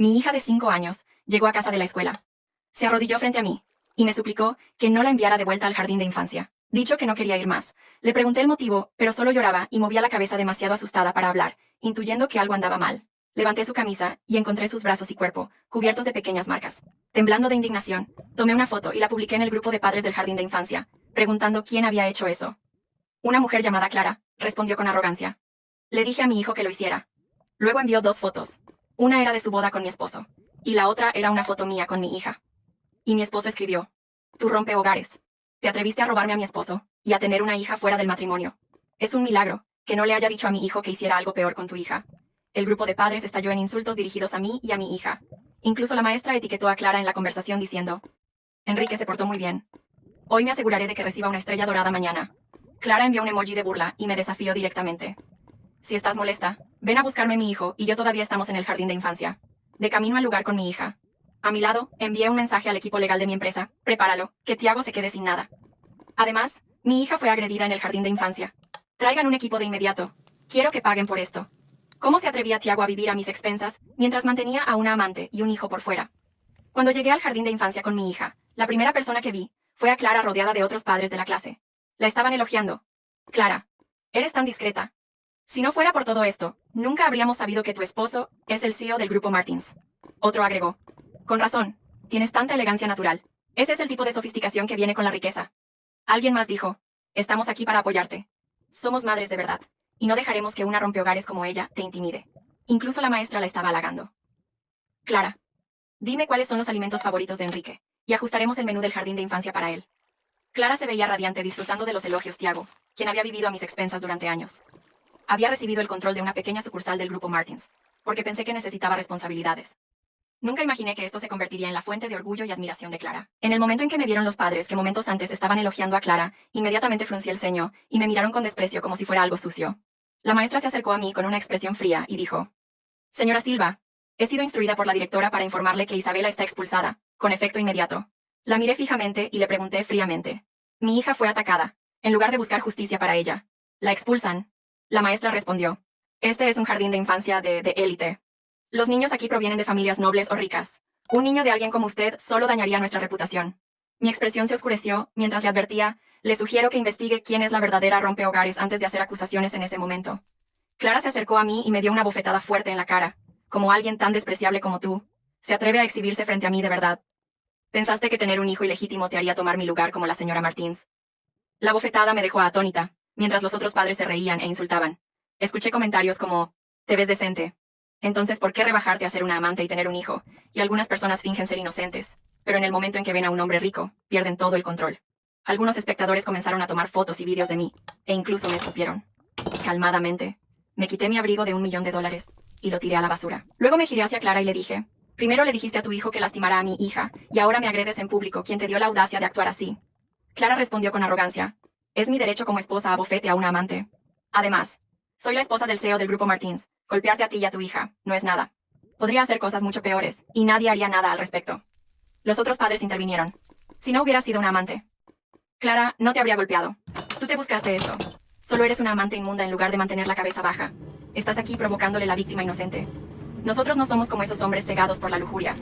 Mi hija de 5 años llegó a casa de la escuela. Se arrodilló frente a mí y me suplicó que no la enviara de vuelta al jardín de infancia. Dicho que no quería ir más, le pregunté el motivo, pero solo lloraba y movía la cabeza demasiado asustada para hablar, intuyendo que algo andaba mal. Levanté su camisa y encontré sus brazos y cuerpo, cubiertos de pequeñas marcas. Temblando de indignación, tomé una foto y la publiqué en el grupo de padres del jardín de infancia, preguntando quién había hecho eso. Una mujer llamada Clara, respondió con arrogancia. Le dije a mi hijo que lo hiciera. Luego envió 2 fotos. Una era de su boda con mi esposo, y la otra era una foto mía con mi hija. Y mi esposo escribió: tú rompe hogares. Te atreviste a robarme a mi esposo, y a tener una hija fuera del matrimonio. Es un milagro que no le haya dicho a mi hijo que hiciera algo peor con tu hija. El grupo de padres estalló en insultos dirigidos a mí y a mi hija. Incluso la maestra etiquetó a Clara en la conversación diciendo: Enrique se portó muy bien. Hoy me aseguraré de que reciba una estrella dorada mañana. Clara envió un emoji de burla y me desafió directamente. Si estás molesta, ven a buscarme mi hijo y yo todavía estamos en el jardín de infancia. De camino al lugar con mi hija. A mi lado, envié un mensaje al equipo legal de mi empresa: prepáralo, que Tiago se quede sin nada. Además, mi hija fue agredida en el jardín de infancia. Traigan un equipo de inmediato. Quiero que paguen por esto. ¿Cómo se atrevía Tiago a vivir a mis expensas, mientras mantenía a una amante y un hijo por fuera? Cuando llegué al jardín de infancia con mi hija, la primera persona que vi fue a Clara rodeada de otros padres de la clase. La estaban elogiando. Clara, eres tan discreta. Si no fuera por todo esto, nunca habríamos sabido que tu esposo es el CEO del grupo Martins. Otro agregó. Con razón, tienes tanta elegancia natural. Ese es el tipo de sofisticación que viene con la riqueza. Alguien más dijo: estamos aquí para apoyarte. Somos madres de verdad, y no dejaremos que una rompehogares como ella te intimide. Incluso la maestra la estaba halagando. Clara, dime cuáles son los alimentos favoritos de Enrique, y ajustaremos el menú del jardín de infancia para él. Clara se veía radiante disfrutando de los elogios Tiago, quien había vivido a mis expensas durante años. Había recibido el control de una pequeña sucursal del grupo Martins, porque pensé que necesitaba responsabilidades. Nunca imaginé que esto se convertiría en la fuente de orgullo y admiración de Clara. En el momento en que me vieron los padres que momentos antes estaban elogiando a Clara, inmediatamente fruncí el ceño, y me miraron con desprecio como si fuera algo sucio. La maestra se acercó a mí con una expresión fría y dijo: Señora Silva, he sido instruida por la directora para informarle que Isabela está expulsada, con efecto inmediato. La miré fijamente y le pregunté fríamente: mi hija fue atacada. En lugar de buscar justicia para ella, ¿la expulsan? La maestra respondió: este es un jardín de infancia de élite. Los niños aquí provienen de familias nobles o ricas. Un niño de alguien como usted solo dañaría nuestra reputación. Mi expresión se oscureció mientras le advertía: le sugiero que investigue quién es la verdadera rompehogares antes de hacer acusaciones en ese momento. Clara se acercó a mí y me dio una bofetada fuerte en la cara. Como alguien tan despreciable como tú se atreve a exhibirse frente a mí de verdad. ¿Pensaste que tener un hijo ilegítimo te haría tomar mi lugar como la señora Martins? La bofetada me dejó atónita, mientras los otros padres se reían e insultaban. Escuché comentarios como: te ves decente. Entonces, ¿por qué rebajarte a ser una amante y tener un hijo? Y algunas personas fingen ser inocentes, pero en el momento en que ven a un hombre rico, pierden todo el control. Algunos espectadores comenzaron a tomar fotos y vídeos de mí, e incluso me escupieron. Calmadamente, me quité mi abrigo de $1.000.000 y lo tiré a la basura. Luego me giré hacia Clara y le dije: primero le dijiste a tu hijo que lastimara a mi hija, y ahora me agredes en público. ¿Quién te dio la audacia de actuar así? Clara respondió con arrogancia: es mi derecho como esposa a bofete a una amante. Además, soy la esposa del CEO del grupo Martins. Golpearte a ti y a tu hija no es nada. Podría hacer cosas mucho peores, y nadie haría nada al respecto. Los otros padres intervinieron. Si no hubieras sido una amante, Clara, no te habría golpeado. Tú te buscaste esto. Solo eres una amante inmunda en lugar de mantener la cabeza baja. Estás aquí provocándole la víctima inocente. Nosotros no somos como esos hombres cegados por la lujuria.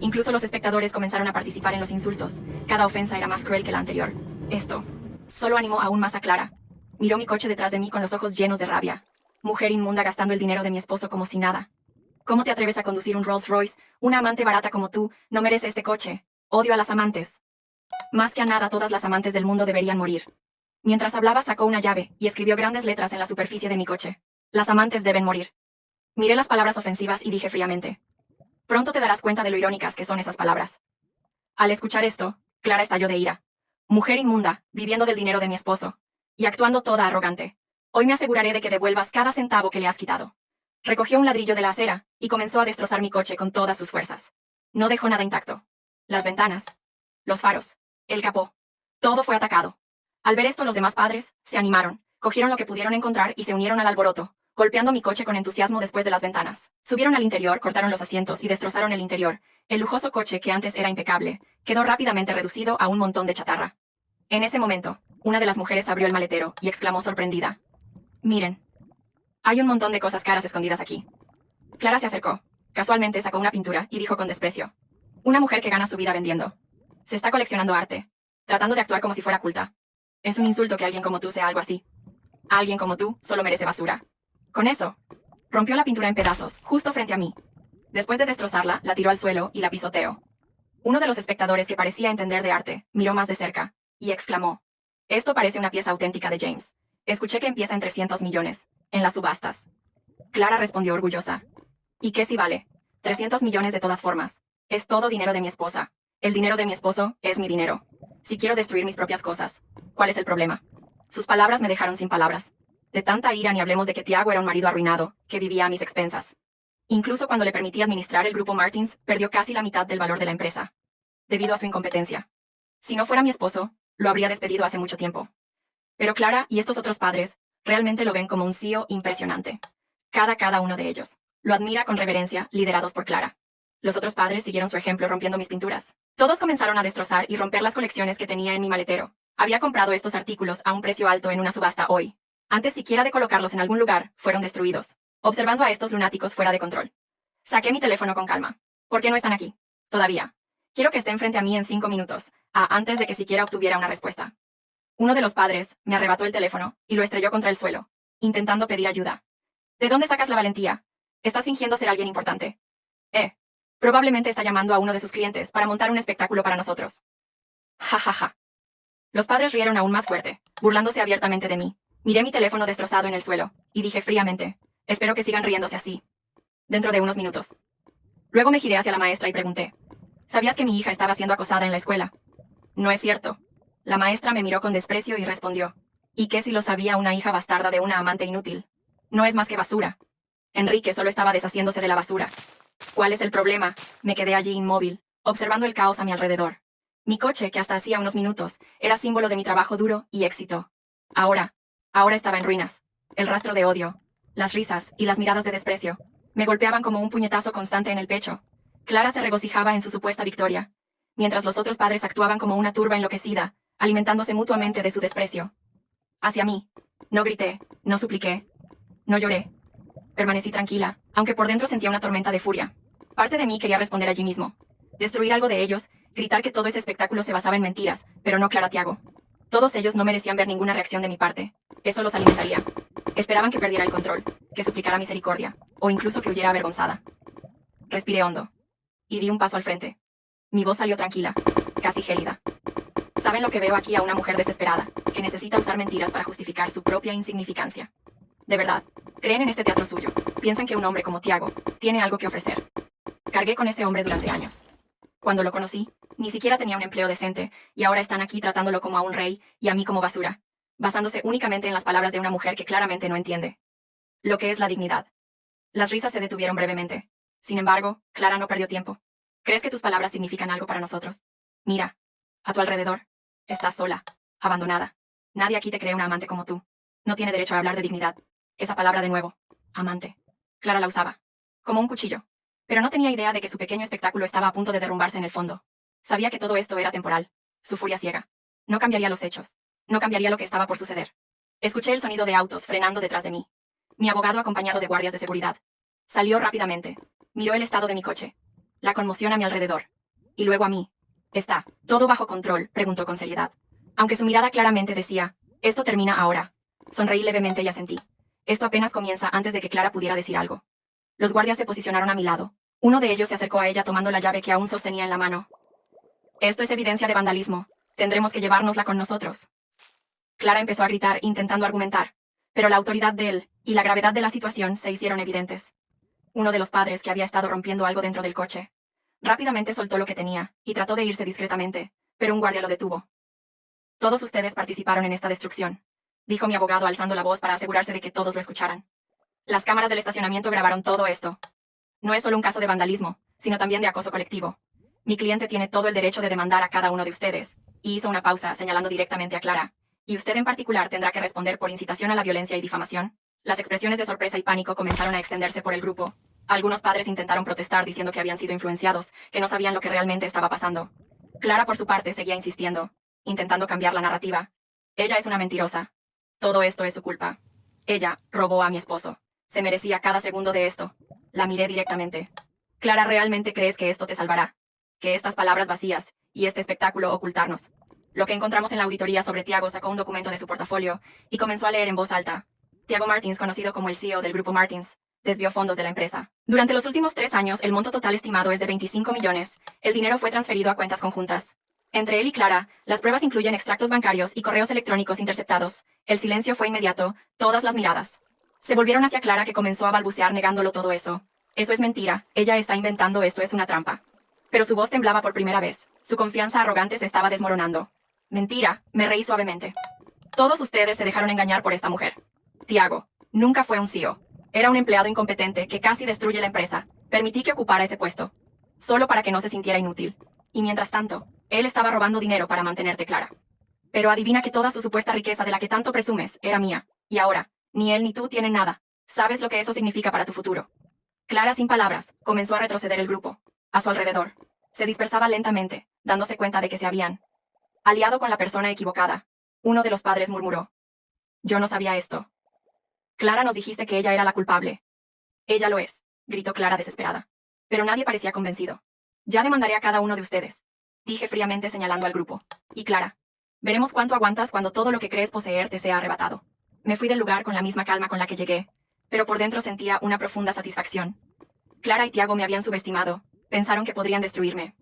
Incluso los espectadores comenzaron a participar en los insultos. Cada ofensa era más cruel que la anterior. Esto solo animó aún más a Clara. Miró mi coche detrás de mí con los ojos llenos de rabia. Mujer inmunda gastando el dinero de mi esposo como si nada. ¿Cómo te atreves a conducir un Rolls Royce? Una amante barata como tú no merece este coche. Odio a las amantes. Más que a nada, todas las amantes del mundo deberían morir. Mientras hablaba, sacó una llave y escribió grandes letras en la superficie de mi coche: las amantes deben morir. Miré las palabras ofensivas y dije fríamente: pronto te darás cuenta de lo irónicas que son esas palabras. Al escuchar esto, Clara estalló de ira. Mujer inmunda, viviendo del dinero de mi esposo. Y actuando toda arrogante. Hoy me aseguraré de que devuelvas cada centavo que le has quitado. Recogió un ladrillo de la acera y comenzó a destrozar mi coche con todas sus fuerzas. No dejó nada intacto. Las ventanas, los faros, el capó. Todo fue atacado. Al ver esto, los demás padres se animaron, cogieron lo que pudieron encontrar y se unieron al alboroto, golpeando mi coche con entusiasmo después de las ventanas. Subieron al interior, cortaron los asientos y destrozaron el interior. El lujoso coche, que antes era impecable, quedó rápidamente reducido a un montón de chatarra. En ese momento, una de las mujeres abrió el maletero y exclamó sorprendida: miren. Hay un montón de cosas caras escondidas aquí. Clara se acercó. Casualmente sacó una pintura y dijo con desprecio. Una mujer que gana su vida vendiendo. Se está coleccionando arte, tratando de actuar como si fuera culta. Es un insulto que alguien como tú sea algo así. Alguien como tú solo merece basura. Con eso, rompió la pintura en pedazos, justo frente a mí. Después de destrozarla, la tiró al suelo y la pisoteó. Uno de los espectadores que parecía entender de arte, miró más de cerca, y exclamó. Esto parece una pieza auténtica de James. Escuché que empieza en 300 millones, en las subastas. Clara respondió orgullosa. ¿Y qué si vale? 300 millones de todas formas. Es todo dinero de mi esposa. El dinero de mi esposo es mi dinero. Si quiero destruir mis propias cosas, ¿cuál es el problema? Sus palabras me dejaron sin palabras. De tanta ira ni hablemos de que Tiago era un marido arruinado, que vivía a mis expensas. Incluso cuando le permití administrar el grupo Martins, perdió casi la mitad del valor de la empresa. Debido a su incompetencia. Si no fuera mi esposo, lo habría despedido hace mucho tiempo. Pero Clara y estos otros padres realmente lo ven como un CEO impresionante. Cada uno de ellos. Lo admira con reverencia, liderados por Clara. Los otros padres siguieron su ejemplo rompiendo mis pinturas. Todos comenzaron a destrozar y romper las colecciones que tenía en mi maletero. Había comprado estos artículos a un precio alto en una subasta hoy. Antes siquiera de colocarlos en algún lugar, fueron destruidos. Observando a estos lunáticos fuera de control. Saqué mi teléfono con calma. ¿Por qué no están aquí? Todavía. Quiero que estén frente a mí en 5 minutos, antes de que siquiera obtuviera una respuesta. Uno de los padres me arrebató el teléfono y lo estrelló contra el suelo, intentando pedir ayuda. ¿De dónde sacas la valentía? Estás fingiendo ser alguien importante. Probablemente está llamando a uno de sus clientes para montar un espectáculo para nosotros. Ja, ja, ja. Los padres rieron aún más fuerte, burlándose abiertamente de mí. Miré mi teléfono destrozado en el suelo, y dije fríamente, espero que sigan riéndose así. Dentro de unos minutos. Luego me giré hacia la maestra y pregunté, ¿sabías que mi hija estaba siendo acosada en la escuela? No es cierto. La maestra me miró con desprecio y respondió, ¿y qué si lo sabía una hija bastarda de una amante inútil? No es más que basura. Enrique solo estaba deshaciéndose de la basura. ¿Cuál es el problema? Me quedé allí inmóvil, observando el caos a mi alrededor. Mi coche, que hasta hacía unos minutos, era símbolo de mi trabajo duro y éxito. Ahora estaba en ruinas. El rastro de odio, las risas y las miradas de desprecio, me golpeaban como un puñetazo constante en el pecho. Clara se regocijaba en su supuesta victoria, mientras los otros padres actuaban como una turba enloquecida, alimentándose mutuamente de su desprecio. Hacia mí. No grité, no supliqué, no lloré. Permanecí tranquila, aunque por dentro sentía una tormenta de furia. Parte de mí quería responder allí mismo. Destruir algo de ellos, gritar que todo ese espectáculo se basaba en mentiras, pero no Clara Tiago. Todos ellos no merecían ver ninguna reacción de mi parte. Eso los alimentaría. Esperaban que perdiera el control, que suplicara misericordia, o incluso que huyera avergonzada. Respiré hondo. Y di un paso al frente. Mi voz salió tranquila, casi gélida. ¿Saben lo que veo aquí a una mujer desesperada, que necesita usar mentiras para justificar su propia insignificancia? De verdad, creen en este teatro suyo. Piensan que un hombre como Tiago tiene algo que ofrecer. Cargué con ese hombre durante años. Cuando lo conocí, ni siquiera tenía un empleo decente, y ahora están aquí tratándolo como a un rey y a mí como basura, basándose únicamente en las palabras de una mujer que claramente no entiende lo que es la dignidad. Las risas se detuvieron brevemente. Sin embargo, Clara no perdió tiempo. ¿Crees que tus palabras significan algo para nosotros? Mira, a tu alrededor. Estás sola, abandonada. Nadie aquí te cree una amante como tú. No tiene derecho a hablar de dignidad. Esa palabra de nuevo. Amante. Clara la usaba. Como un cuchillo. Pero no tenía idea de que su pequeño espectáculo estaba a punto de derrumbarse en el fondo. Sabía que todo esto era temporal. Su furia ciega. No cambiaría los hechos. No cambiaría lo que estaba por suceder. Escuché el sonido de autos frenando detrás de mí. Mi abogado acompañado de guardias de seguridad. Salió rápidamente. Miró el estado de mi coche. La conmoción a mi alrededor. Y luego a mí. ¿Está todo bajo control?, preguntó con seriedad. Aunque su mirada claramente decía, esto termina ahora. Sonreí levemente y asentí. Esto apenas comienza antes de que Clara pudiera decir algo. Los guardias se posicionaron a mi lado. Uno de ellos se acercó a ella tomando la llave que aún sostenía en la mano. Esto es evidencia de vandalismo. Tendremos que llevárnosla con nosotros. Clara empezó a gritar, intentando argumentar. Pero la autoridad de él y la gravedad de la situación se hicieron evidentes. Uno de los padres, que había estado rompiendo algo dentro del coche, rápidamente soltó lo que tenía y trató de irse discretamente, pero un guardia lo detuvo. Todos ustedes participaron en esta destrucción, dijo mi abogado alzando la voz para asegurarse de que todos lo escucharan. Las cámaras del estacionamiento grabaron todo esto. No es solo un caso de vandalismo, sino también de acoso colectivo. Mi cliente tiene todo el derecho de demandar a cada uno de ustedes, y hizo una pausa señalando directamente a Clara. Y usted en particular tendrá que responder por incitación a la violencia y difamación. Las expresiones de sorpresa y pánico comenzaron a extenderse por el grupo. Algunos padres intentaron protestar diciendo que habían sido influenciados, que no sabían lo que realmente estaba pasando. Clara, por su parte, seguía insistiendo, intentando cambiar la narrativa. Ella es una mentirosa. Todo esto es su culpa. Ella robó a mi esposo. Se merecía cada segundo de esto. La miré directamente. Clara, ¿realmente crees que esto te salvará? Que estas palabras vacías y este espectáculo ocultarnos. Lo que encontramos en la auditoría sobre Tiago sacó un documento de su portafolio y comenzó a leer en voz alta. Tiago Martins, conocido como el CEO del grupo Martins, desvió fondos de la empresa. Durante los últimos 3 años, el monto total estimado es de 25 millones. El dinero fue transferido a cuentas conjuntas. Entre él y Clara, las pruebas incluyen extractos bancarios y correos electrónicos interceptados. El silencio fue inmediato, todas las miradas se volvieron hacia Clara, que comenzó a balbucear negándolo todo eso. Eso es mentira, ella está inventando, esto es una trampa. Pero su voz temblaba por primera vez. Su confianza arrogante se estaba desmoronando. Mentira, me reí suavemente. Todos ustedes se dejaron engañar por esta mujer. Tiago nunca fue un CEO. Era un empleado incompetente que casi destruye la empresa. Permití que ocupara ese puesto, solo para que no se sintiera inútil. Y mientras tanto, él estaba robando dinero para mantenerte, Clara. Pero adivina que toda su supuesta riqueza de la que tanto presumes era mía. Y ahora, ni él ni tú tienen nada. ¿Sabes lo que eso significa para tu futuro? Clara, sin palabras, comenzó a retroceder el grupo. A su alrededor. Se dispersaba lentamente, dándose cuenta de que se habían aliado con la persona equivocada. Uno de los padres murmuró. Yo no sabía esto. Clara, nos dijiste que ella era la culpable. Ella lo es, gritó Clara desesperada. Pero nadie parecía convencido. Ya demandaré a cada uno de ustedes, dije fríamente señalando al grupo. Y Clara, veremos cuánto aguantas cuando todo lo que crees poseer te sea arrebatado. Me fui del lugar con la misma calma con la que llegué, pero por dentro sentía una profunda satisfacción. Clara y Tiago me habían subestimado, pensaron que podrían destruirme.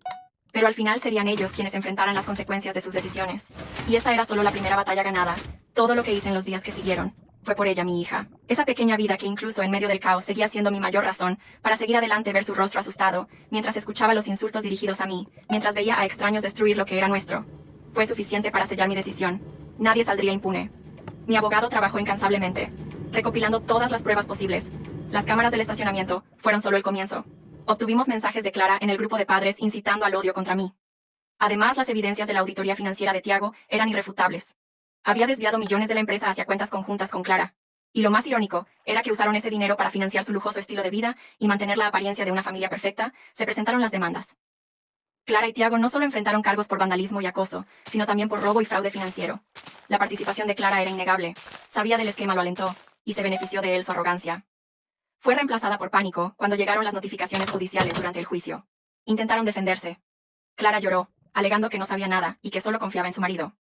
Pero al final serían ellos quienes enfrentaran las consecuencias de sus decisiones. Y esta era solo la primera batalla ganada. Todo lo que hice en los días que siguieron fue por ella, mi hija. Esa pequeña vida que incluso en medio del caos seguía siendo mi mayor razón para seguir adelante, ver su rostro asustado, mientras escuchaba los insultos dirigidos a mí, mientras veía a extraños destruir lo que era nuestro. Fue suficiente para sellar mi decisión. Nadie saldría impune. Mi abogado trabajó incansablemente, recopilando todas las pruebas posibles. Las cámaras del estacionamiento fueron solo el comienzo. Obtuvimos mensajes de Clara en el grupo de padres incitando al odio contra mí. Además, las evidencias de la auditoría financiera de Tiago eran irrefutables. Había desviado millones de la empresa hacia cuentas conjuntas con Clara. Y lo más irónico era que usaron ese dinero para financiar su lujoso estilo de vida y mantener la apariencia de una familia perfecta. Se presentaron las demandas. Clara y Tiago no solo enfrentaron cargos por vandalismo y acoso, sino también por robo y fraude financiero. La participación de Clara era innegable. Sabía del esquema, lo alentó, y se benefició de él su arrogancia. Fue reemplazada por pánico cuando llegaron las notificaciones judiciales durante el juicio. Intentaron defenderse. Clara lloró, alegando que no sabía nada y que solo confiaba en su marido.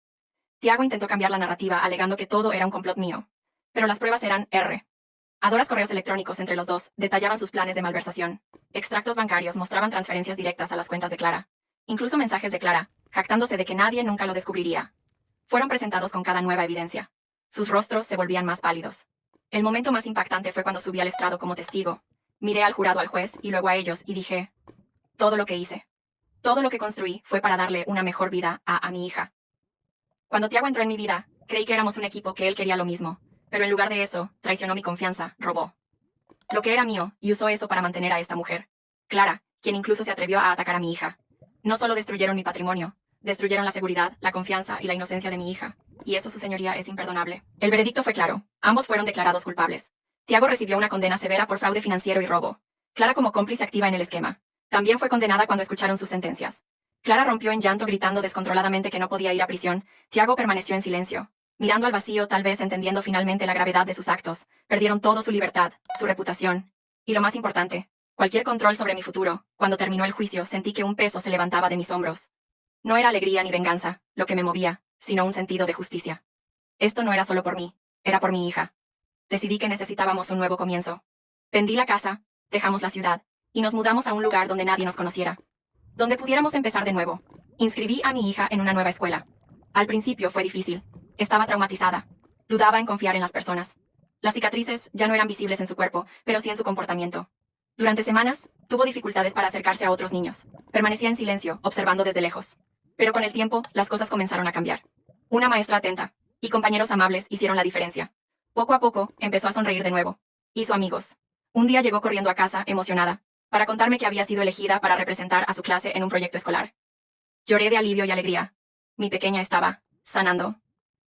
Tiago intentó cambiar la narrativa, alegando que todo era un complot mío. Pero las pruebas eran Adoras correos electrónicos entre los dos detallaban sus planes de malversación. Extractos bancarios mostraban transferencias directas a las cuentas de Clara. Incluso mensajes de Clara, jactándose de que nadie nunca lo descubriría. Fueron presentados con cada nueva evidencia. Sus rostros se volvían más pálidos. El momento más impactante fue cuando subí al estrado como testigo. Miré al jurado, al juez y luego a ellos y dije, todo lo que hice, todo lo que construí fue para darle una mejor vida a mi hija. Cuando Tiago entró en mi vida, creí que éramos un equipo, que él quería lo mismo. Pero en lugar de eso, traicionó mi confianza, robó lo que era mío, y usó eso para mantener a esta mujer, Clara, quien incluso se atrevió a atacar a mi hija. No solo destruyeron mi patrimonio, destruyeron la seguridad, la confianza y la inocencia de mi hija. Y eso, su señoría, es imperdonable. El veredicto fue claro. Ambos fueron declarados culpables. Tiago recibió una condena severa por fraude financiero y robo. Clara, como cómplice activa en el esquema, también fue condenada cuando escucharon sus sentencias. Clara rompió en llanto, gritando descontroladamente que no podía ir a prisión. Tiago permaneció en silencio, mirando al vacío, tal vez entendiendo finalmente la gravedad de sus actos. Perdieron todo: su libertad, su reputación. Y lo más importante, cualquier control sobre mi futuro. Cuando terminó el juicio, sentí que un peso se levantaba de mis hombros. No era alegría ni venganza lo que me movía, sino un sentido de justicia. Esto no era solo por mí, era por mi hija. Decidí que necesitábamos un nuevo comienzo. Vendí la casa, dejamos la ciudad, y nos mudamos a un lugar donde nadie nos conociera, donde pudiéramos empezar de nuevo. Inscribí a mi hija en una nueva escuela. Al principio fue difícil. Estaba traumatizada. Dudaba en confiar en las personas. Las cicatrices ya no eran visibles en su cuerpo, pero sí en su comportamiento. Durante semanas, tuvo dificultades para acercarse a otros niños. Permanecía en silencio, observando desde lejos. Pero con el tiempo, las cosas comenzaron a cambiar. Una maestra atenta y compañeros amables hicieron la diferencia. Poco a poco, empezó a sonreír de nuevo. Hizo amigos. Un día llegó corriendo a casa, emocionada, para contarme que había sido elegida para representar a su clase en un proyecto escolar. Lloré de alivio y alegría. Mi pequeña estaba sanando.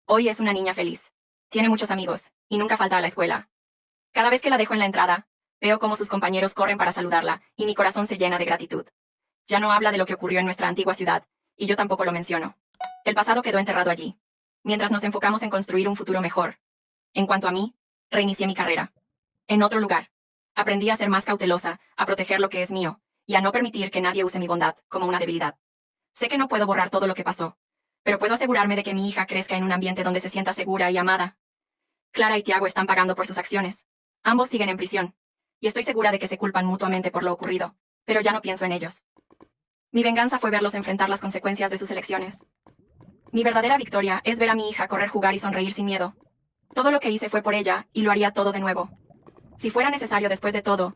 Hoy es una niña feliz. Tiene muchos amigos, y nunca falta a la escuela. Cada vez que la dejo en la entrada, veo cómo sus compañeros corren para saludarla, y mi corazón se llena de gratitud. Ya no habla de lo que ocurrió en nuestra antigua ciudad, y yo tampoco lo menciono. El pasado quedó enterrado allí, mientras nos enfocamos en construir un futuro mejor. En cuanto a mí, reinicié mi carrera. En otro lugar. Aprendí a ser más cautelosa, a proteger lo que es mío, y a no permitir que nadie use mi bondad como una debilidad. Sé que no puedo borrar todo lo que pasó, pero puedo asegurarme de que mi hija crezca en un ambiente donde se sienta segura y amada. Clara y Tiago están pagando por sus acciones. Ambos siguen en prisión, y estoy segura de que se culpan mutuamente por lo ocurrido, pero ya no pienso en ellos. Mi venganza fue verlos enfrentar las consecuencias de sus elecciones. Mi verdadera victoria es ver a mi hija correr, jugar y sonreír sin miedo. Todo lo que hice fue por ella, y lo haría todo de nuevo. Si fuera necesario después de todo.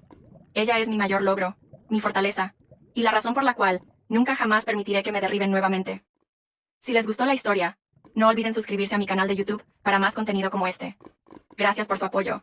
Ella es mi mayor logro, mi fortaleza, y la razón por la cual nunca jamás permitiré que me derriben nuevamente. Si les gustó la historia, no olviden suscribirse a mi canal de YouTube para más contenido como este. Gracias por su apoyo.